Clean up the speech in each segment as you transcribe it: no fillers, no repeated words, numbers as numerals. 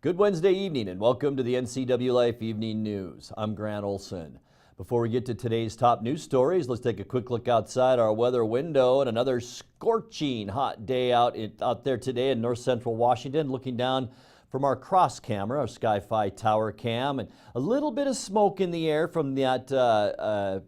Good Wednesday evening and welcome to the Ncwlife Evening News. I'm Grant Olson. Before we get to today's top news stories, let's take a quick look outside our weather window and another scorching hot day out there today in north central Washington. Looking down from our cross camera, our Sky-Fi tower cam, and a little bit of smoke in the air from that the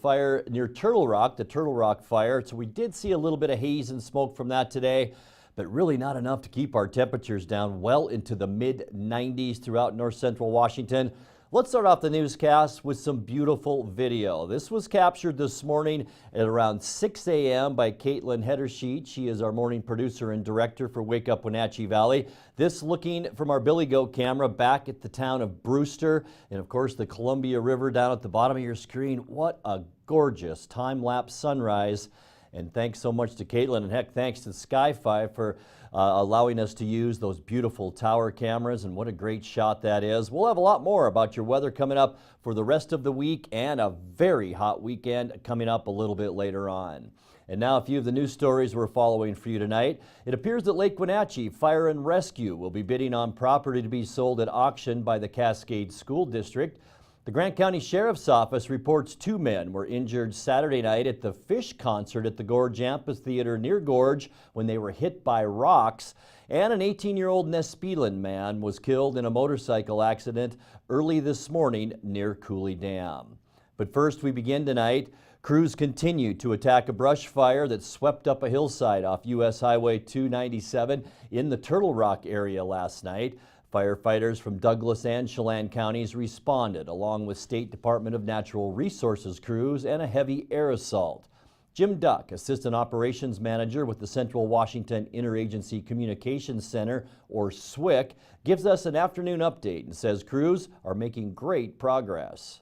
fire near Turtle Rock, the Turtle Rock fire. So we did see a little bit of haze and smoke from that today, but really not enough to keep our temperatures down well into the mid-90s throughout north central Washington. Let's start off the newscast with some beautiful video. This was captured this morning at around 6 a.m. by Caitlin Hedersheet. She is our morning producer and director for Wake Up Wenatchee Valley. This looking from our Billy Goat camera back at the town of Brewster, and of course the Columbia River down at the bottom of your screen. What a gorgeous time-lapse sunrise. And thanks so much to Caitlin, and heck, thanks to Sky-Fi for allowing us to use those beautiful tower cameras, and what a great shot that is. We'll have a lot more about your weather coming up for the rest of the week and a very hot weekend coming up a little bit later on. And now a few of the news stories we're following for you tonight. It appears that Lake Wenatchee Fire and Rescue will be bidding on property to be sold at auction by the Cascade School District. The Grant County Sheriff's Office reports 2 men were injured Saturday night at the Fish concert at the Gorge Amphitheater near Gorge when they were hit by rocks. And an 18-year-old Nespelan man was killed in a motorcycle accident early this morning near Cooley Dam. But first, we begin tonight. Crews continue to attack a brush fire that swept up a hillside off U.S. Highway 297 in the Turtle Rock area last night. Firefighters from Douglas and Chelan counties responded, along with State Department of Natural Resources crews and a heavy air assault. Jim Duck, Assistant Operations Manager with the Central Washington Interagency Communications Center, or SWIC, gives us an afternoon update and says crews are making great progress.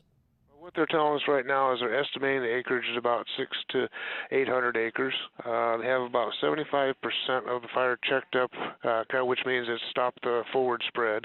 What they're telling us right now is they're estimating the acreage is about 600 to 800 acres. They have about 75% of the fire checked up, which means it's stopped the forward spread.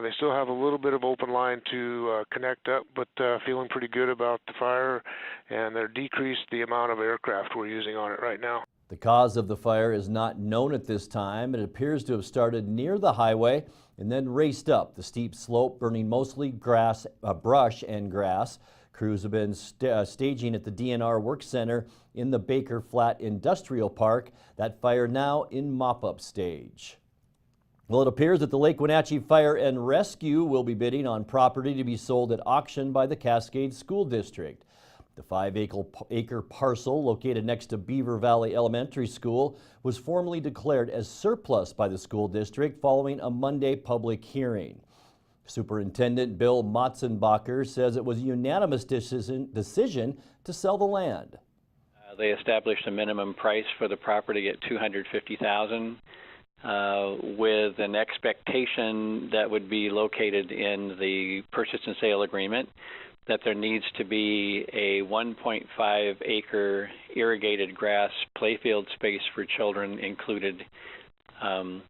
They still have a little bit of open line to connect up, but feeling pretty good about the fire, and they're decreased the amount of aircraft we're using on it right now. The cause of the fire is not known at this time. It appears to have started near the highway and then raced up the steep slope, burning mostly brush and grass. Crews have been staging at the DNR Work Center in the Baker Flat Industrial Park. That fire now in mop-up stage. Well, it appears that the Lake Wenatchee Fire and Rescue will be bidding on property to be sold at auction by the Cascade School District. The 5-acre parcel located next to Beaver Valley Elementary School was formally declared as surplus by the school district following a Monday public hearing. Superintendent Bill Motzenbacher says it was a unanimous decision to sell the land. They established a minimum price for the property at $250,000 with an expectation that would be located in the purchase and sale agreement that there needs to be a 1.5 acre irrigated grass playfield space for children included in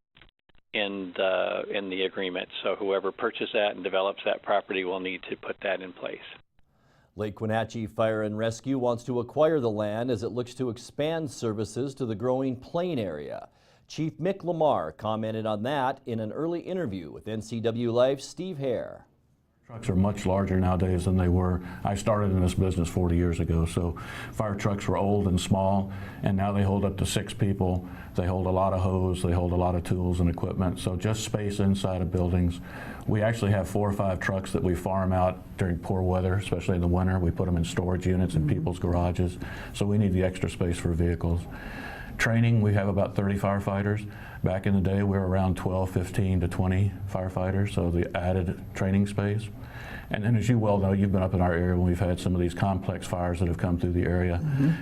the agreement. So whoever purchases that and develops that property will need to put that in place. Lake Wenatchee Fire and Rescue wants to acquire the land as it looks to expand services to the growing plain area. Chief Mick Lamar commented on that in an early interview with Ncwlife's Steve Hare. Trucks are much larger nowadays than they were. I started in this business 40 years ago, so fire trucks were old and small, and now they hold up to 6 people. They hold a lot of hose, they hold a lot of tools and equipment, so just space inside of buildings. We actually have 4 or 5 trucks that we farm out during poor weather, especially in the winter. We put them in storage units in people's garages, so we need the extra space for vehicles. Training, we have about 30 firefighters. Back in the day, we were around 12, 15 to 20 firefighters, so the added training space. And then, as you well know, you've been up in our area when we've had some of these complex fires that have come through the area.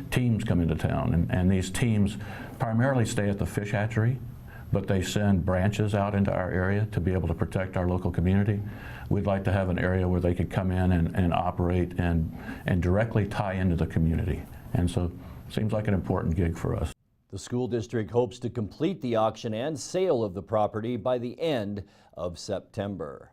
Teams come into town, and these teams primarily stay at the fish hatchery, but they send branches out into our area to be able to protect our local community. We'd like to have an area where they could come in and operate and directly tie into the community. And so it seems like an important gig for us. The school district hopes to complete the auction and sale of the property by the end of September.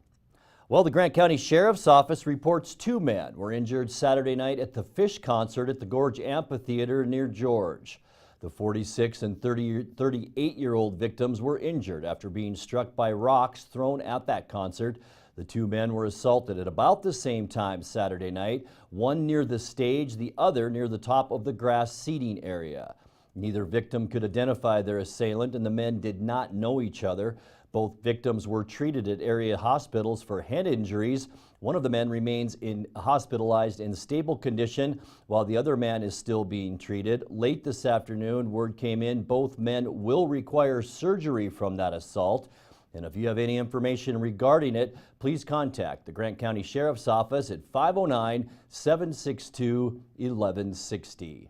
Well, the Grant County Sheriff's Office reports 2 men were injured Saturday night at the Fish concert at the Gorge Amphitheater near George. The 46 and 38-year-old victims were injured after being struck by rocks thrown at that concert. The two men were assaulted at about the same time Saturday night, one near the stage, the other near the top of the grass seating area. Neither victim could identify their assailant, and the men did not know each other. Both victims were treated at area hospitals for head injuries. One of the men remains hospitalized in stable condition, while the other man is still being treated. Late this afternoon, word came in both men will require surgery from that assault. And if you have any information regarding it, please contact the Grant County Sheriff's Office at 509-762-1160.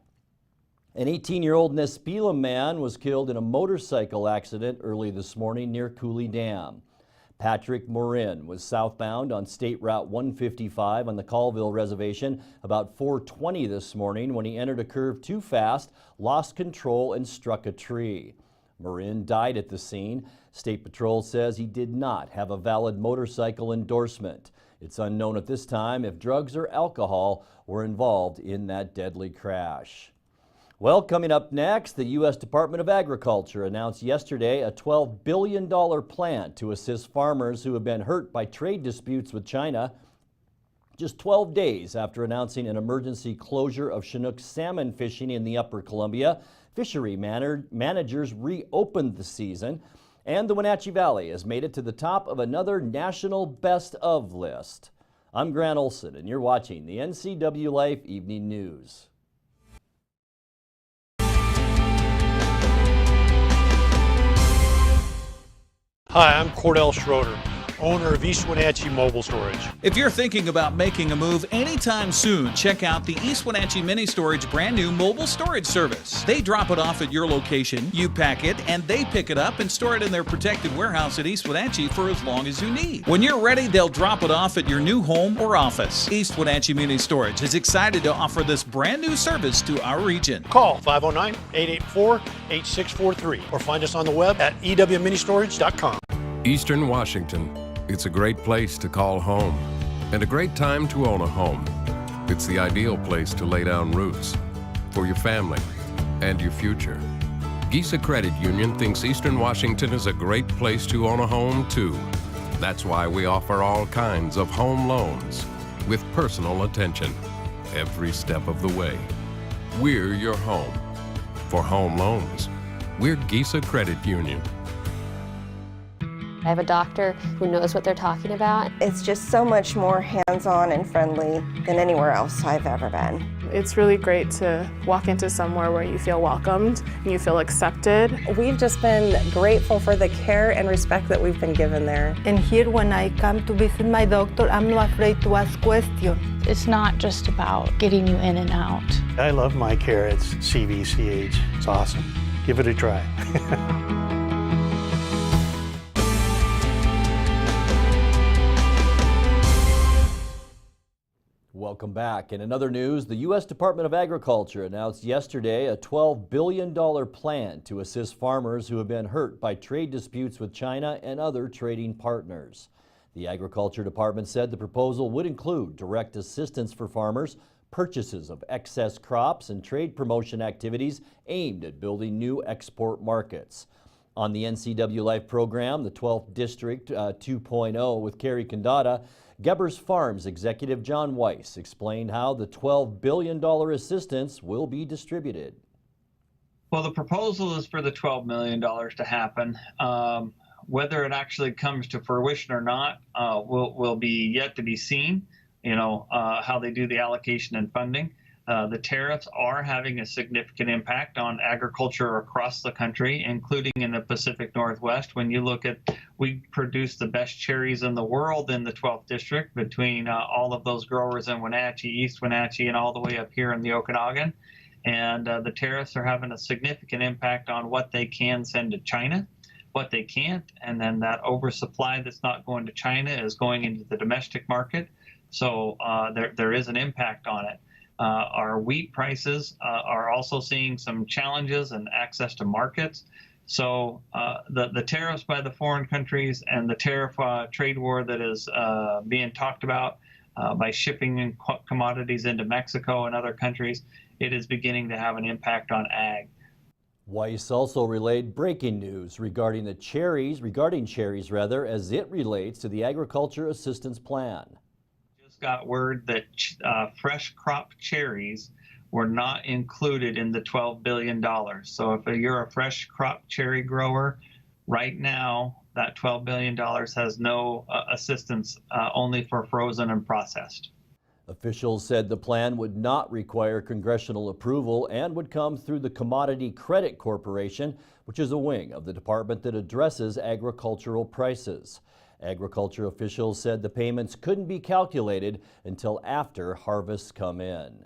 An 18-year-old Nespelem man was killed in a motorcycle accident early this morning near Cooley Dam. Patrick Morin was southbound on State Route 155 on the Colville Reservation about 4:20 this morning when he entered a curve too fast, lost control, and struck a tree. Morin died at the scene. State Patrol says he did not have a valid motorcycle endorsement. It's unknown at this time if drugs or alcohol were involved in that deadly crash. Well, coming up next, the U.S. Department of Agriculture announced yesterday a $12 billion plan to assist farmers who have been hurt by trade disputes with China. Just 12 days after announcing an emergency closure of Chinook salmon fishing in the Upper Columbia, fishery managers reopened the season, and the Wenatchee Valley has made it to the top of another national best of list. I'm Grant Olson, and you're watching the Ncwlife Evening News. Hi, I'm Cordell Schroeder, owner of East Wenatchee Mobile Storage. If you're thinking about making a move anytime soon, check out the East Wenatchee Mini Storage brand new mobile storage service. They drop it off at your location, you pack it, and they pick it up and store it in their protected warehouse at East Wenatchee for as long as you need. When you're ready, they'll drop it off at your new home or office. East Wenatchee Mini Storage is excited to offer this brand new service to our region. Call 509-884-8643 or find us on the web at ewministorage.com. Eastern Washington. It's a great place to call home and a great time to own a home. It's the ideal place to lay down roots for your family and your future. Gisa Credit Union thinks Eastern Washington is a great place to own a home too. That's why we offer all kinds of home loans with personal attention every step of the way. We're your home. For home loans, we're Gisa Credit Union. I have a doctor who knows what they're talking about. It's just so much more hands-on and friendly than anywhere else I've ever been. It's really great to walk into somewhere where you feel welcomed and you feel accepted. We've just been grateful for the care and respect that we've been given there. And here when I come to visit my doctor, I'm not afraid to ask questions. It's not just about getting you in and out. I love my care at CVCH. It's awesome. Give it a try. Welcome back. In another news, the U.S. Department of Agriculture announced yesterday a $12 billion plan to assist farmers who have been hurt by trade disputes with China and other trading partners. The Agriculture Department said the proposal would include direct assistance for farmers, purchases of excess crops, and trade promotion activities aimed at building new export markets. On the Ncwlife program, the 12th District 2.0 with Carrie Condata, Gebbers Farms executive John Weiss explained how the $12 billion assistance will be distributed. Well, the proposal is for the $12 million to happen. Whether it actually comes to fruition or not will be yet to be seen, how they do the allocation and funding. The tariffs are having a significant impact on agriculture across the country, including in the Pacific Northwest. When you look at, we produce the best cherries in the world in the 12th District between all of those growers in Wenatchee, East Wenatchee, and all the way up here in the Okanagan. And the tariffs are having a significant impact on what they can send to China, what they can't, and then that oversupply that's not going to China is going into the domestic market. So there is an impact on it. Our wheat prices are also seeing some challenges and access to markets. So the tariffs by the foreign countries and the tariff trade war that is being talked about by shipping commodities into Mexico and other countries, it is beginning to have an impact on ag. Weiss also relayed breaking news regarding cherries as it relates to the Agriculture Assistance Plan. Just got word that fresh crop cherries were not included in the $12 billion. So if you're a fresh crop cherry grower, right now that $12 billion has no assistance, only for frozen and processed. Officials said the plan would not require congressional approval and would come through the Commodity Credit Corporation, which is a wing of the department that addresses agricultural prices. Agriculture officials said the payments couldn't be calculated until after harvests come in.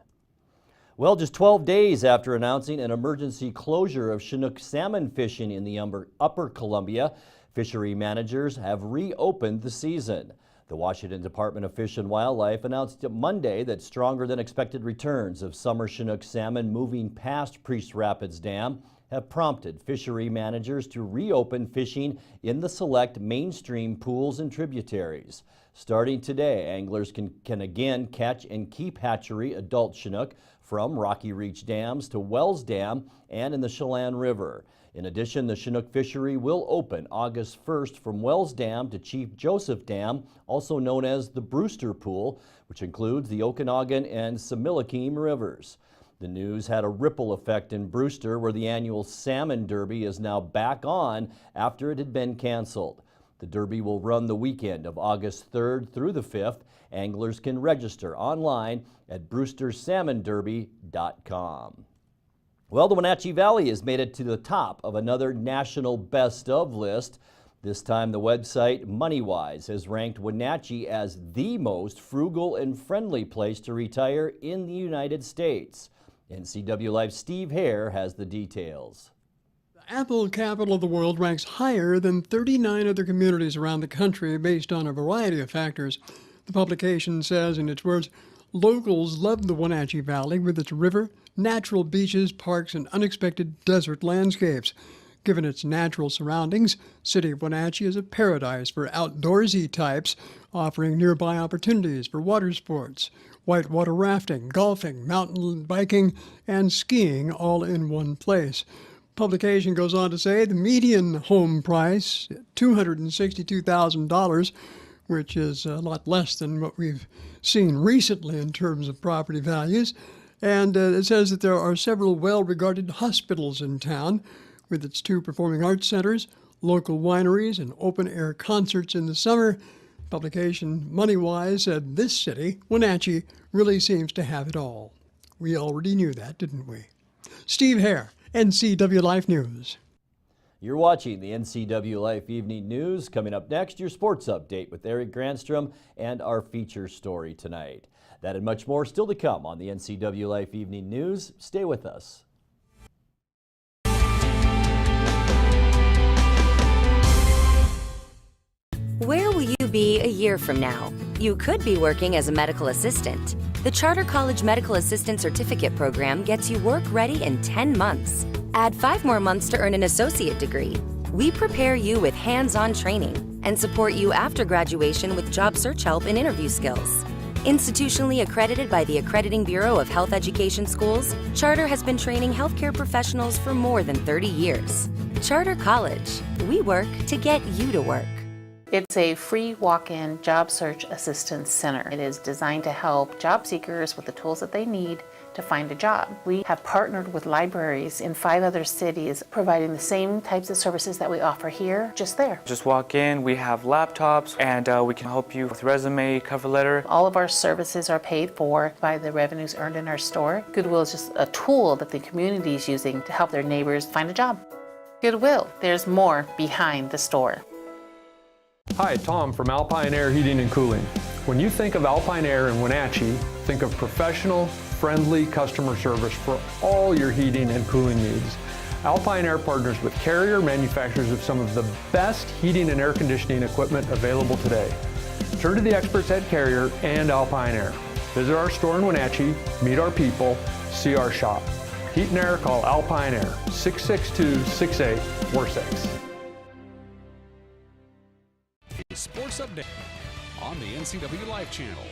Well, just 12 days after announcing an emergency closure of Chinook salmon fishing in the Upper Columbia, fishery managers have reopened the season. The Washington Department of Fish and Wildlife announced Monday that stronger than expected returns of summer Chinook salmon moving past Priest Rapids Dam have prompted fishery managers to reopen fishing in the select mainstream pools and tributaries. Starting today, anglers can again catch and keep hatchery adult Chinook from Rocky Reach Dams to Wells Dam and in the Chelan River. In addition, the Chinook fishery will open August 1st from Wells Dam to Chief Joseph Dam, also known as the Brewster Pool, which includes the Okanagan and Similkameen rivers. The news had a ripple effect in Brewster, where the annual Salmon Derby is now back on after it had been canceled. The Derby will run the weekend of August 3rd through the 5th. Anglers can register online at brewstersalmonderby.com. Well, the Wenatchee Valley has made it to the top of another national best of list. This time the website MoneyWise has ranked Wenatchee as the most frugal and friendly place to retire in the United States. NCW Live's Steve Hare has the details. The Apple capital of the world ranks higher than 39 other communities around the country based on a variety of factors. The publication says, in its words, locals love the Wenatchee Valley with its river, natural beaches, parks, and unexpected desert landscapes. Given its natural surroundings, City of Wenatchee is a paradise for outdoorsy types, offering nearby opportunities for water sports, whitewater rafting, golfing, mountain biking, and skiing all in one place. Publication goes on to say the median home price, $262,000, which is a lot less than what we've seen recently in terms of property values. And it says that there are several well-regarded hospitals in town, with its 2 performing arts centers, local wineries, and open-air concerts in the summer. Publication MoneyWise said this city, Wenatchee, really seems to have it all. We already knew that, didn't we? Steve Hare, NCW Life News. You're watching the NCW Life Evening News. Coming up next, your sports update with Eric Granstrom and our feature story tonight. That and much more still to come on the NCW Life Evening News. Stay with us. Where will you be a year from now? You could be working as a medical assistant. The Charter College Medical Assistant Certificate Program gets you work ready in 10 months. Add 5 more months to earn an associate degree. We prepare you with hands-on training and support you after graduation with job search help and interview skills. Institutionally accredited by the Accrediting Bureau of Health Education Schools, Charter has been training healthcare professionals for more than 30 years. Charter College. We work to get you to work. It's a free walk-in job search assistance center. It is designed to help job seekers with the tools that they need to find a job. We have partnered with libraries in 5 other cities, providing the same types of services that we offer here, just there. Just walk in, we have laptops, and we can help you with resume, cover letter. All of our services are paid for by the revenues earned in our store. Goodwill is just a tool that the community is using to help their neighbors find a job. Goodwill, there's more behind the store. Hi, Tom from Alpine Air Heating and Cooling. When you think of Alpine Air in Wenatchee, think of professional, friendly customer service for all your heating and cooling needs. Alpine Air partners with Carrier, manufacturers of some of the best heating and air conditioning equipment available today. Turn to the experts at Carrier and Alpine Air. Visit our store in Wenatchee, meet our people, see our shop. Heat and air, call Alpine Air, 662-6846. Sports update on the NCW Life channel.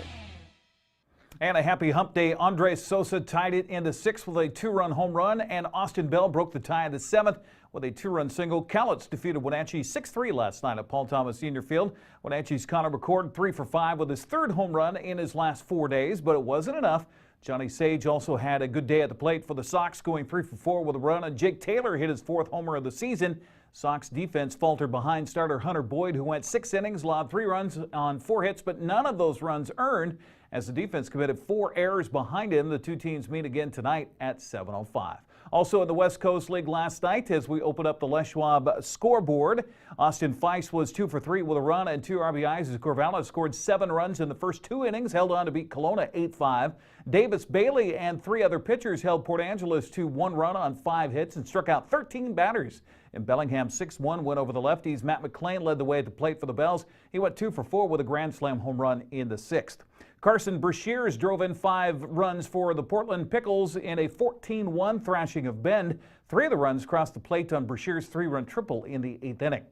And a happy hump day. Andres Sosa tied it in the 6th with a 2-run home run, and Austin Bell broke the tie in the 7th with a 2-run single. Cowlitz defeated Wenatchee 6-3 last night at Paul Thomas Senior Field. Wenatchee's Connor McCord 3 for 5 with his 3rd home run in his last 4 days, but it wasn't enough. Johnny Sage also had a good day at the plate for the Sox, going 3 for 4 with a run, and Jake Taylor hit his 4th homer of the season. Sox defense faltered behind starter Hunter Boyd, who went 6 innings, allowed 3 runs on 4 hits, but none of those runs earned, as the defense committed 4 errors behind him. The two teams meet again tonight at 7:05. Also in the West Coast League last night, as we open up the Les Schwab scoreboard, Austin Feist was 2 for 3 with a run and 2 RBIs as Corvallis scored 7 runs in the first 2 innings, held on to beat Kelowna 8-5. Davis Bailey and 3 other pitchers held Port Angeles to 1 run on 5 hits and struck out 13 batters. In Bellingham's 6-1 win over the lefties, Matt McClain led the way at the plate for the Bells. He went 2 for 4 with a grand slam home run in the 6th. Carson Brashears drove in 5 runs for the Portland Pickles in a 14-1 thrashing of Bend. 3 of the runs crossed the plate on Brashears' 3-run triple in the 8th inning.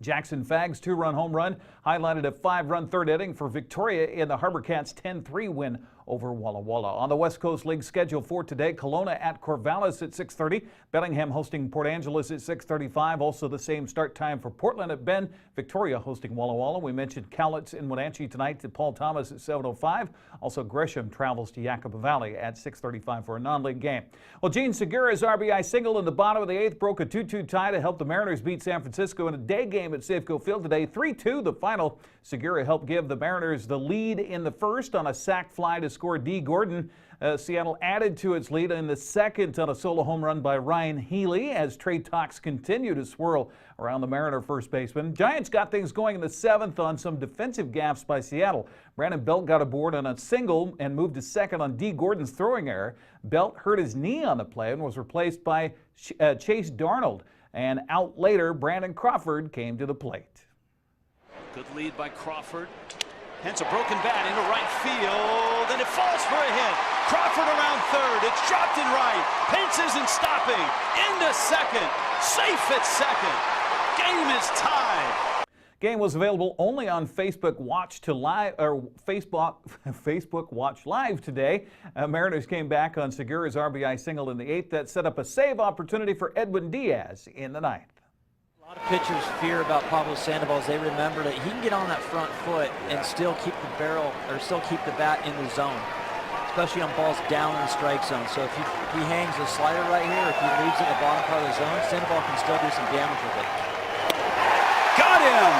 Jackson Fagg's 2-run home run highlighted a 5-run 3rd inning for Victoria in the Harbor Cats' 10-3 win over Walla Walla. On the West Coast League schedule for today, Kelowna at Corvallis at 6:30, Bellingham hosting Port Angeles at 6:35. Also the same start time for Portland at Bend, Victoria hosting Walla Walla. We mentioned Cowlitz in Wenatchee tonight to Paul Thomas at 7:05. Also Gresham travels to Yakima Valley at 6:35 for a non-league game. Well, Gene Segura's RBI single in the bottom of the 8th broke a 2-2 tie to help the Mariners beat San Francisco in a day game at Safeco Field today. 3-2 the final. Segura helped give the Mariners the lead in the first on a sac fly to score D. Gordon. Seattle added to its lead in the 2nd on a solo home run by Ryan Healy as trade talks continue to swirl around the Mariner first baseman. Giants got things going in the 7th on some defensive gaffes by Seattle. Brandon Belt got aboard on a single and moved to 2nd on D. Gordon's throwing error. Belt hurt his knee on the play and was replaced by Chase Darnold. And out later, Brandon Crawford came to the plate. Good lead by Crawford. Hence a broken bat into right field, and it falls for a hit. Crawford around 3rd. It's dropped in right. Pence isn't stopping. Into 2nd. Safe at 2nd. Game is tied. Game was available only on Facebook Watch Facebook Watch Live today. Mariners came back on Segura's RBI single in the 8th that set up a save opportunity for Edwin Diaz in the 9th. A lot of pitchers fear about Pablo Sandoval as they remember that he can get on that front foot and still keep the barrel or still keep the bat in the zone, especially on balls down in the strike zone. So if he hangs a slider right here, if he leaves it in the bottom part of the zone, Sandoval can still do some damage with it. Got him!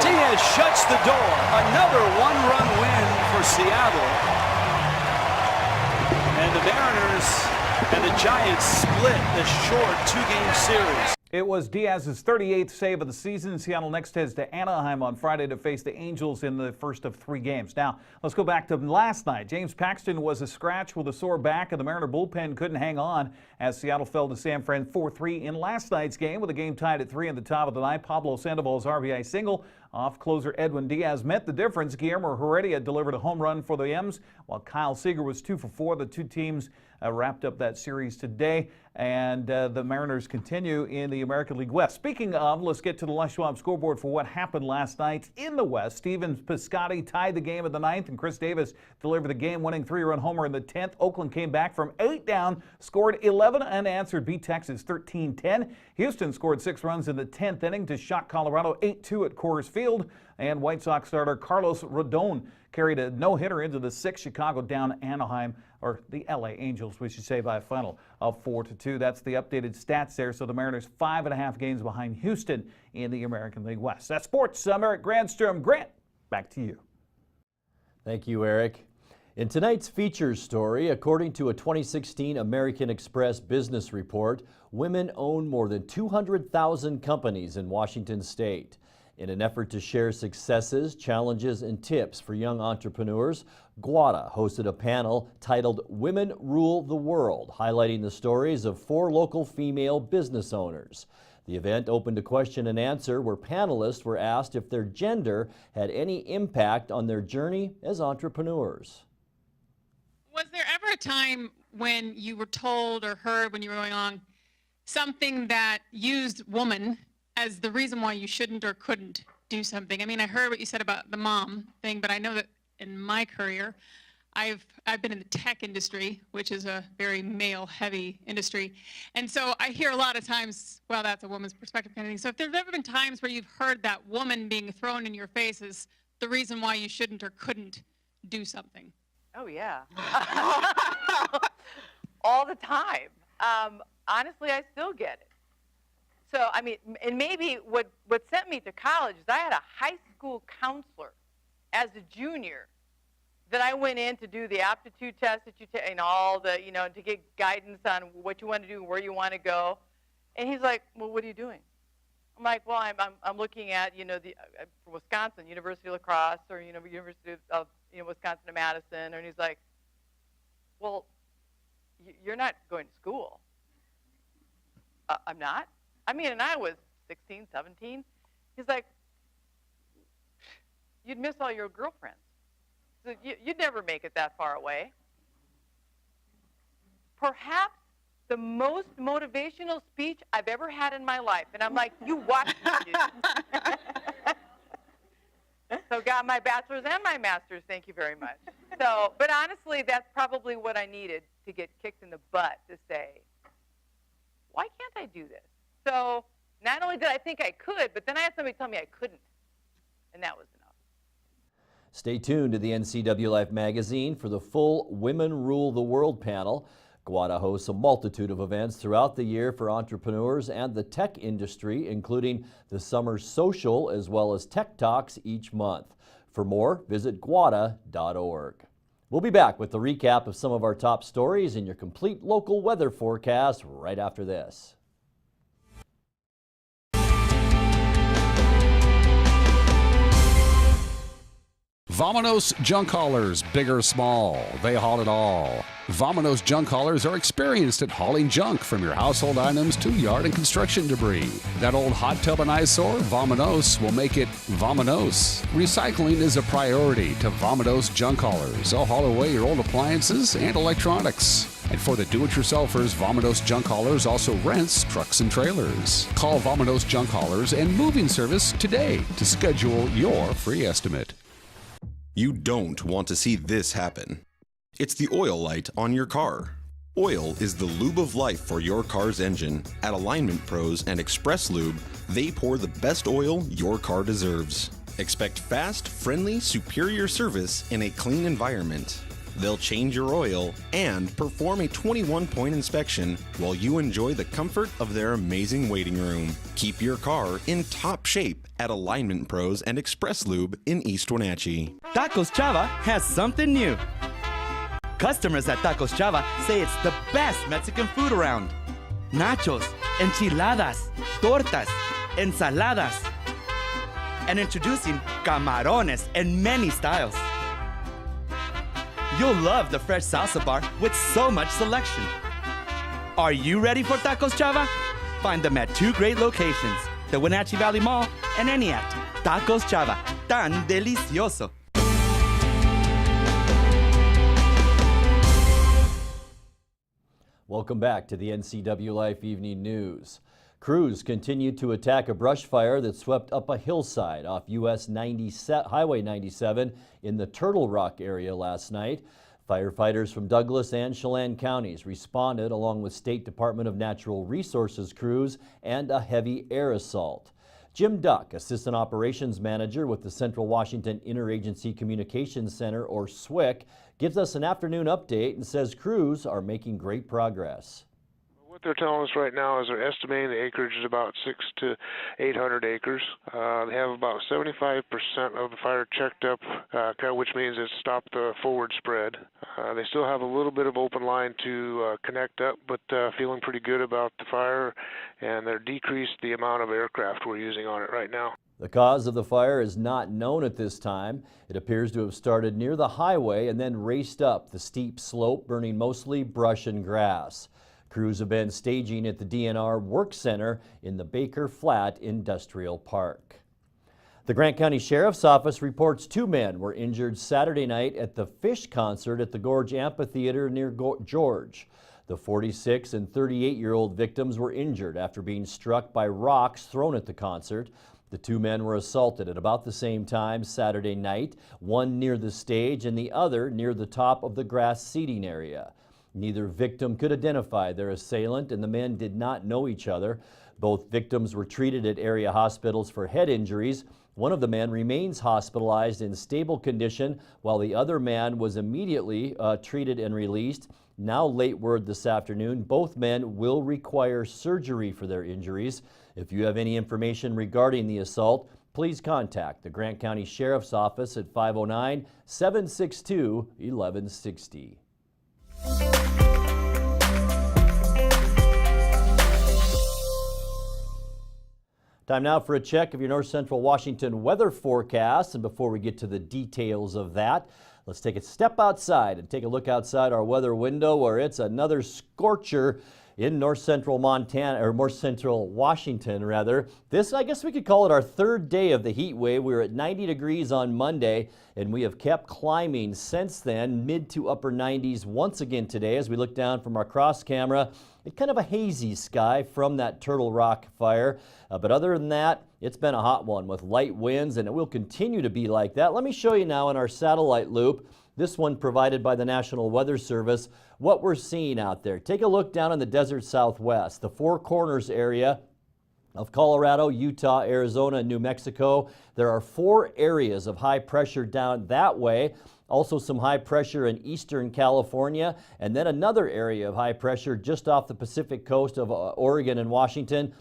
Diaz shuts the door. Another 1-run win for Seattle. And the Mariners and the Giants split the short 2-game series. It was Diaz's 38th save of the season. Seattle next heads to Anaheim on Friday to face the Angels in the first of 3 games. Now, let's go back to last night. James Paxton was a scratch with a sore back, and the Mariner bullpen couldn't hang on as Seattle fell to San Fran 4-3 in last night's game with the game tied at 3 in the top of the 9th. Pablo Sandoval's RBI single off closer Edwin Diaz meant the difference. Guillermo Heredia delivered a home run for the M's, while Kyle Seager was 2 for 4. The two teams wrapped up that series today, and the Mariners continue in the American League West. Speaking of, let's get to the Les Schwab scoreboard for what happened last night in the West. Steven Piscotty tied the game in the 9th, and Chris Davis delivered the game-winning 3-run homer in the 10th. Oakland came back from 8 down, scored 11 unanswered, beat Texas 13-10. Houston scored 6 runs in the 10th inning to shock Colorado 8-2 at Coors Field, and White Sox starter Carlos Rodon carried a no-hitter into the 6th. Chicago down Anaheim, or the LA Angels, we should say, by a final of 4-2. That's the updated stats there. So the Mariners 5.5 games behind Houston in the American League West. That's sports. I'm Eric Granstrom. Grant, back to you. Thank you, Eric. In tonight's features story, according to a 2016 American Express business report, women own more than 200,000 companies in Washington state. In an effort to share successes, challenges, and tips for young entrepreneurs, GWADA hosted a panel titled Women Rule the World, highlighting the stories of 4 local female business owners. The event opened a question and answer where panelists were asked if their gender had any impact on their journey as entrepreneurs. Was there ever a time when you were told or heard when you were going on something that used woman as the reason why you shouldn't or couldn't do something? I mean, I heard what you said about the mom thing, but I know that in my career, I've been in the tech industry, which is a very male-heavy industry, and so I hear a lot of times, well, that's a woman's perspective kind of thing. So if there's ever been times where you've heard that woman being thrown in your face is the reason why you shouldn't or couldn't do something. Oh, yeah. All the time. Honestly, I still get it. So, I mean, and maybe what sent me to college is I had a high school counselor as a junior that I went in to do the aptitude test that you take and all the, you know, to get guidance on what you want to do and where you want to go. And he's like, well, what are you doing? I'm like, well, I'm looking at, you know, the Wisconsin, University of La Crosse, or, you know, University of Wisconsin and Madison. And he's like, well, you're not going to school. I'm not. I mean, and I was 16, 17. He's like, you'd miss all your girlfriends. So you'd never make it that far away. Perhaps the most motivational speech I've ever had in my life. And I'm like, you watch me, dude. So got my bachelor's and my master's, thank you very much. So, but honestly, that's probably what I needed to get kicked in the butt to say, why can't I do this? So not only did I think I could, but then I had somebody tell me I couldn't. And that was enough. Stay tuned to the Ncwlife magazine for the full Women Rule the World panel. GWADA hosts a multitude of events throughout the year for entrepreneurs and the tech industry, including the summer social as well as tech talks each month. For more, visit gwada.org. We'll be back with the recap of some of our top stories and your complete local weather forecast right after this. Vominos junk haulers, big or small, they haul it all. Vominos junk haulers are experienced at hauling junk from your household items to yard and construction debris. That old hot tub and eyesore, Vominos, will make it Vominos. Recycling is a priority to Vominos junk haulers. They'll haul away your old appliances and electronics. And for the do-it-yourselfers, Vominos Junk Haulers also rents trucks and trailers. Call Vominos Junk Haulers and Moving Service today to schedule your free estimate. You don't want to see this happen. It's the oil light on your car. Oil is the lube of life for your car's engine. At Alignment Pros and Express Lube, they pour the best oil your car deserves. Expect fast, friendly, superior service in a clean environment. They'll change your oil and perform a 21-point inspection while you enjoy the comfort of their amazing waiting room. Keep your car in top shape at Alignment Pros and Express Lube in East Wenatchee. Tacos Chava has something new. Customers at Tacos Chava say it's the best Mexican food around. Nachos, enchiladas, tortas, ensaladas, and introducing camarones in many styles. You'll love the fresh salsa bar with so much selection. Are you ready for Tacos Chava? Find them at two great locations, the Wenatchee Valley Mall and Eniat. Tacos Chava, tan delicioso. Welcome back to the Ncwlife Evening News. Crews continued to attack a brush fire that swept up a hillside off US Highway 97 in the Turtle Rock area last night. Firefighters from Douglas and Chelan counties responded along with State Department of Natural Resources crews and a heavy air assault. Jim Duck, Assistant Operations Manager with the Central Washington Interagency Communications Center, or SWIC, gives us an afternoon update and says crews are making great progress. What they're telling us right now is they're estimating the acreage is about 600 to 800 acres. They have about 75% of the fire checked up, which means it's stopped the forward spread. They still have a little bit of open line to connect up, but feeling pretty good about the fire, and they're decreased the amount of aircraft we're using on it right now. The cause of the fire is not known at this time. It appears to have started near the highway and then raced up the steep slope, burning mostly brush and grass. Crews have been staging at the DNR Work Center in the Baker Flat Industrial Park. The Grant County Sheriff's Office reports 2 men were injured Saturday night at the Fish concert at the Gorge Amphitheater near George. The 46 and 38-year-old victims were injured after being struck by rocks thrown at the concert. The two men were assaulted at about the same time Saturday night, one near the stage and the other near the top of the grass seating area. Neither victim could identify their assailant, and the men did not know each other. Both victims were treated at area hospitals for head injuries. One of the men remains hospitalized in stable condition, while the other man was immediately treated and released. Now, late word this afternoon, both men will require surgery for their injuries. If you have any information regarding the assault, please contact the Grant County Sheriff's Office at 509-762-1160. Time now for a check of your North Central Washington weather forecast. And before we get to the details of that, let's take a step outside and take a look outside our weather window, where it's another scorcher in north central Montana, or north central Washington rather. This, I guess we could call it our third day of the heat wave. We were at 90 degrees on Monday, and we have kept climbing since then, mid to upper 90s once again today as we look down from our cross camera. It's kind of a hazy sky from that Turtle Rock fire. But other than that, it's been a hot one with light winds, and it will continue to be like that. Let me show you now in our satellite loop, this one provided by the National Weather Service, what we're seeing out there. Take a look down in the desert southwest, the Four Corners area of Colorado, Utah, Arizona, and New Mexico. There are 4 areas of high pressure down that way. Also some high pressure in eastern California, and then another area of high pressure just off the Pacific coast of Oregon and Washington.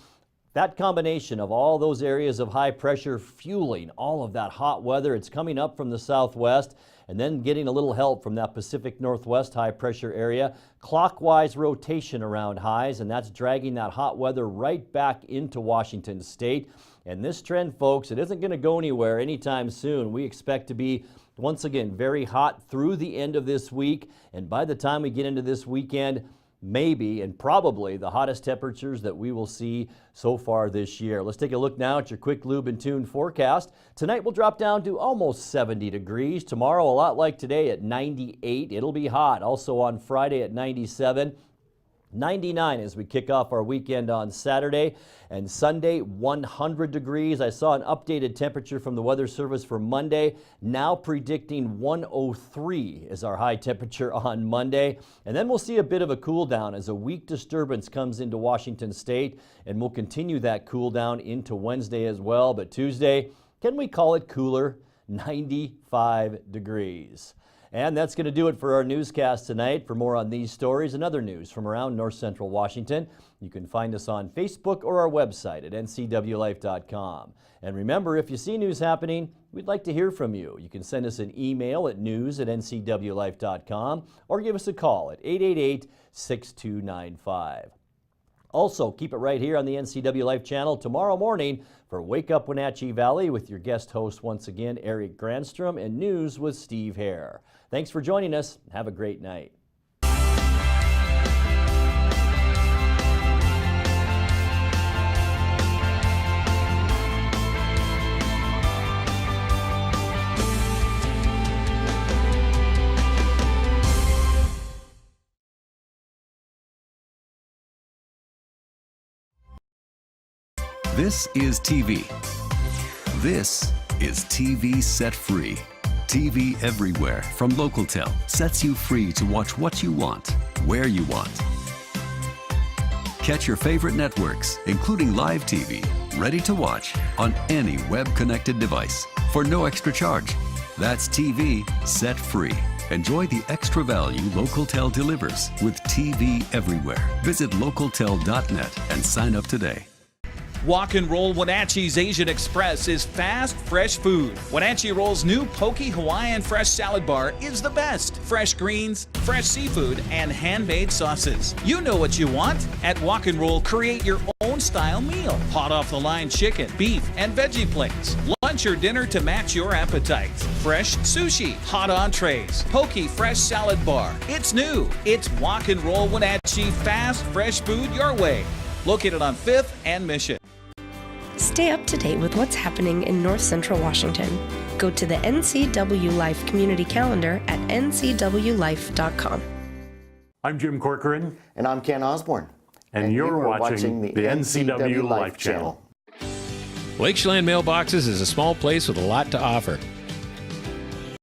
That combination of all those areas of high pressure fueling all of that hot weather, it's coming up from the southwest and then getting a little help from that Pacific Northwest high pressure area. Clockwise rotation around highs, and that's dragging that hot weather right back into Washington state. And this trend, folks, it isn't going to go anywhere anytime soon. We expect to be once again very hot through the end of this week, and by the time we get into this weekend, maybe and probably the hottest temperatures that we will see so far this year. Let's take a look now at your quick lube and tune forecast. Tonight we'll drop down to almost 70 degrees. Tomorrow, a lot like today, at 98. It'll be hot. Also on Friday at 97. 99 as we kick off our weekend on Saturday, and Sunday 100 degrees. I saw an updated temperature from the Weather Service for Monday, now predicting 103 as our high temperature on Monday. And then we'll see a bit of a cool down as a weak disturbance comes into Washington state, and we'll continue that cool down into Wednesday as well. But Tuesday, can we call it cooler? 95 degrees. And that's going to do it for our newscast tonight. For more on these stories and other news from around north central Washington, you can find us on Facebook or our website at ncwlife.com. And remember, if you see news happening, we'd like to hear from you. You can send us an email at news@ncwlife.com or give us a call at 888-6295. Also, keep it right here on the NCW Life channel tomorrow morning for Wake Up Wenatchee Valley with your guest host once again, Eric Granstrom, and News with Steve Hare. Thanks for joining us. Have a great night. This is TV. This is TV Set Free. TV everywhere from Localtel sets you free to watch what you want, where you want. Catch your favorite networks, including live TV, ready to watch on any web-connected device for no extra charge. That's TV Set Free. Enjoy the extra value Localtel delivers with TV everywhere. Visit localtel.net and sign up today. Walk and Roll Wenatchee's Asian Express is fast, fresh food. Wenatchee Roll's new Poke Hawaiian Fresh Salad Bar is the best. Fresh greens, fresh seafood, and handmade sauces. You know what you want. At Walk and Roll, create your own style meal. Hot off the line chicken, beef, and veggie plates. Lunch or dinner to match your appetites. Fresh sushi, hot entrees, Poke Fresh Salad Bar. It's new. It's Walk and Roll Wenatchee, fast, fresh food your way. Located on 5th and Mission. Stay up to date with what's happening in North Central Washington. Go to the NCW Life community calendar at ncwlife.com. I'm Jim Corcoran. And I'm Ken Osborne. And you're watching the NCW Life channel. Lakeshland Mailboxes is a small place with a lot to offer.